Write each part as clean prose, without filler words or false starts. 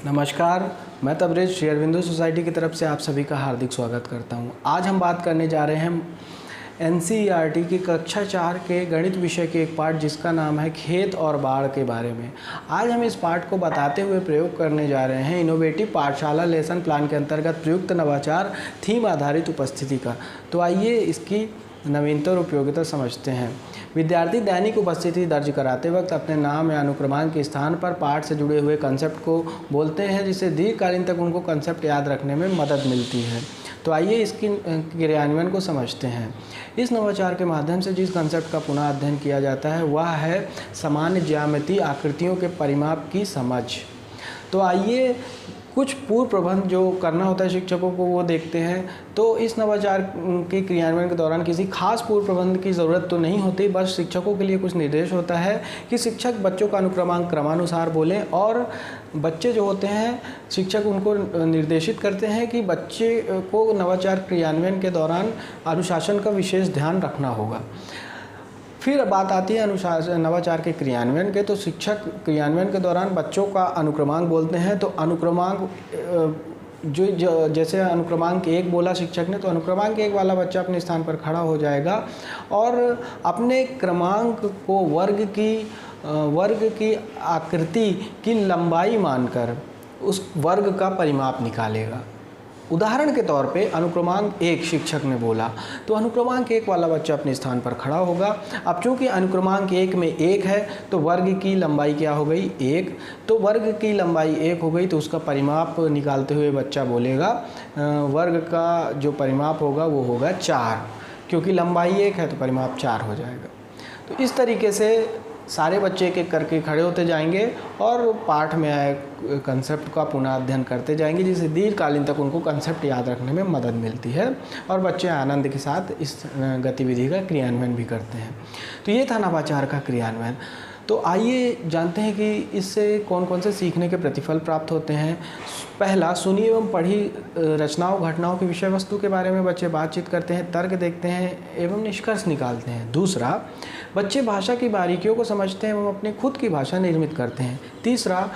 नमस्कार, मैं तबरेज़ श्री अरविंदो सोसाइटी की तरफ से आप सभी का हार्दिक स्वागत करता हूं। आज हम बात करने जा रहे हैं एनसीईआरटी की कक्षा 4 के गणित विषय के एक पाठ जिसका नाम है खेत और बाढ़ के बारे में। आज हम इस पाठ को बताते हुए प्रयोग करने जा रहे हैं इनोवेटिव पाठशाला लेसन प्लान के अंतर्गत प्रयुक्त नवाचार थीम आधारित उपस्थिति का। तो आइए इसकी नवीनता और उपयोगिता समझते हैं। विद्यार्थी दैनिक उपस्थिति दर्ज कराते वक्त अपने नाम या अनुक्रमांक के स्थान पर पाठ से जुड़े हुए कंसेप्ट को बोलते हैं, जिससे दीर्घकालीन तक उनको कंसेप्ट याद रखने में मदद मिलती है। तो आइए इसकी क्रियान्वयन को समझते हैं। इस नवाचार के माध्यम से जिस कंसेप्ट का पुनः अध्ययन किया जाता है वह है सामान्य ज्यामितीय आकृतियों के परिमाप की समझ। तो आइए कुछ पूर्व प्रबंध जो करना होता है शिक्षकों को वो देखते हैं। तो इस नवाचार के क्रियान्वयन के दौरान किसी खास पूर्व प्रबंध की ज़रूरत तो नहीं होती, बस शिक्षकों के लिए कुछ निर्देश होता है कि शिक्षक बच्चों का अनुक्रमांक क्रमानुसार बोलें और बच्चे जो होते हैं शिक्षक उनको निर्देशित करते हैं कि बच्चे को नवाचार क्रियान्वयन के दौरान अनुशासन का विशेष ध्यान रखना होगा। फिर बात आती है नवाचार के क्रियान्वयन के। तो शिक्षक क्रियान्वयन के दौरान बच्चों का अनुक्रमांक बोलते हैं। तो अनुक्रमांक जैसे अनुक्रमांक 1 बोला शिक्षक ने, तो अनुक्रमांक 1 वाला बच्चा अपने स्थान पर खड़ा हो जाएगा और अपने क्रमांक को वर्ग की आकृति की लंबाई मानकर उस वर्ग का परिमाप निकालेगा। उदाहरण के तौर पे अनुक्रमांक 1 शिक्षक ने बोला, तो अनुक्रमांक 1 वाला बच्चा अपने स्थान पर खड़ा होगा। अब चूंकि अनुक्रमांक 1 में 1 है तो वर्ग की लंबाई क्या हो गई, 1। तो वर्ग की लंबाई 1 हो गई, तो उसका परिमाप निकालते हुए बच्चा बोलेगा वर्ग का जो परिमाप होगा वो होगा 4, क्योंकि लंबाई 1 है तो परिमाप 4 हो जाएगा। तो इस तरीके से सारे बच्चे एक एक करके खड़े होते जाएंगे और पाठ में आए कंसेप्ट का पुनः अध्ययन करते जाएंगे, जिससे दीर्घकालीन तक उनको कंसेप्ट याद रखने में मदद मिलती है और बच्चे आनंद के साथ इस गतिविधि का क्रियान्वयन भी करते हैं। तो ये था नवाचार का क्रियान्वयन। तो आइए जानते हैं कि इससे कौन कौन से सीखने के प्रतिफल प्राप्त होते हैं। पहला, सुनी एवं पढ़ी रचनाओं घटनाओं की विषय वस्तु के बारे में बच्चे बातचीत करते हैं, तर्क देखते हैं एवं निष्कर्ष निकालते हैं। दूसरा, बच्चे भाषा की बारीकियों को समझते हैं एवं अपनी खुद की भाषा निर्मित करते हैं। तीसरा,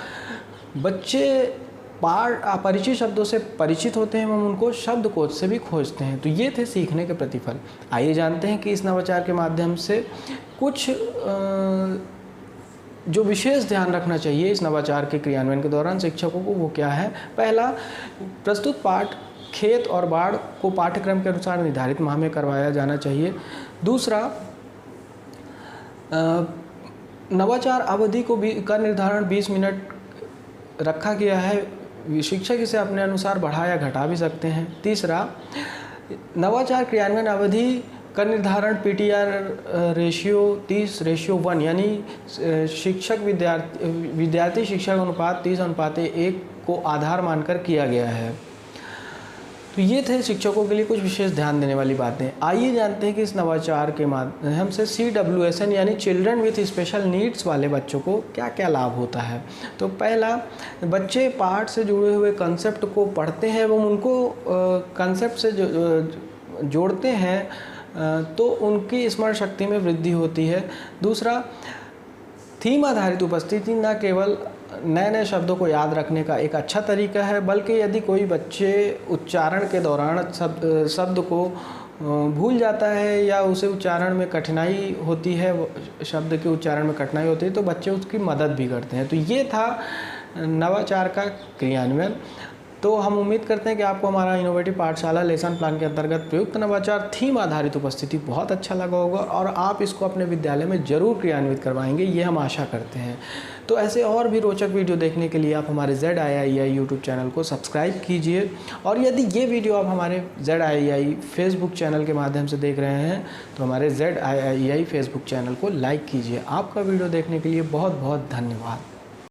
बच्चे अपरिचित शब्दों से परिचित होते हैं एवं उनको शब्दकोश से भी खोजते हैं। तो ये थे सीखने के प्रतिफल। आइए जानते हैं कि इस नवाचार के माध्यम से कुछ जो विशेष ध्यान रखना चाहिए इस नवाचार के क्रियान्वयन के दौरान शिक्षकों को, वो क्या है। पहला, प्रस्तुत पाठ खेत और बाढ़ को पाठ्यक्रम के अनुसार निर्धारित माह में करवाया जाना चाहिए। दूसरा, नवाचार अवधि का निर्धारण 20 मिनट रखा गया है। शिक्षक इसे अपने अनुसार बढ़ा या घटा भी सकते हैं। तीसरा, नवाचार क्रियान्वयन अवधि का निर्धारण पीटीआर रेशियो 30:1 यानी शिक्षक विद्यार्थी शिक्षक अनुपात 30:1 को आधार मानकर किया गया है। तो ये थे शिक्षकों के लिए कुछ विशेष ध्यान देने वाली बातें। आइए जानते हैं कि इस नवाचार के माध्यम से CWSN यानी चिल्ड्रन विथ स्पेशल नीड्स वाले बच्चों को क्या क्या लाभ होता है। तो पहला, बच्चे पाठ से जुड़े हुए कंसेप्ट को पढ़ते हैं एवं उनको कंसेप्ट से जोड़ते हैं तो उनकी स्मरण शक्ति में वृद्धि होती है। दूसरा, थीम आधारित उपस्थिति न केवल नए नए शब्दों को याद रखने का एक अच्छा तरीका है, बल्कि यदि कोई बच्चे उच्चारण के दौरान शब्द को भूल जाता है या उसे उच्चारण में कठिनाई होती है, शब्द के उच्चारण में कठिनाई होती है, तो बच्चे उसकी मदद भी करते हैं। तो ये था नवाचार का क्रियान्वयन। तो हम उम्मीद करते हैं कि आपको हमारा इनोवेटिव पाठशाला लेसन प्लान के अंतर्गत प्रयुक्त नवाचार थीम आधारित उपस्थिति बहुत अच्छा लगा होगा और आप इसको अपने विद्यालय में ज़रूर क्रियान्वित करवाएंगे, ये हम आशा करते हैं। तो ऐसे और भी रोचक वीडियो देखने के लिए आप हमारे ZIII यूट्यूब चैनल को सब्सक्राइब कीजिए और यदि ये वीडियो आप हमारे ZIII फेसबुक चैनल के माध्यम से देख रहे हैं तो हमारे ZIII फेसबुक चैनल को लाइक कीजिए। आपका वीडियो देखने के लिए बहुत बहुत धन्यवाद।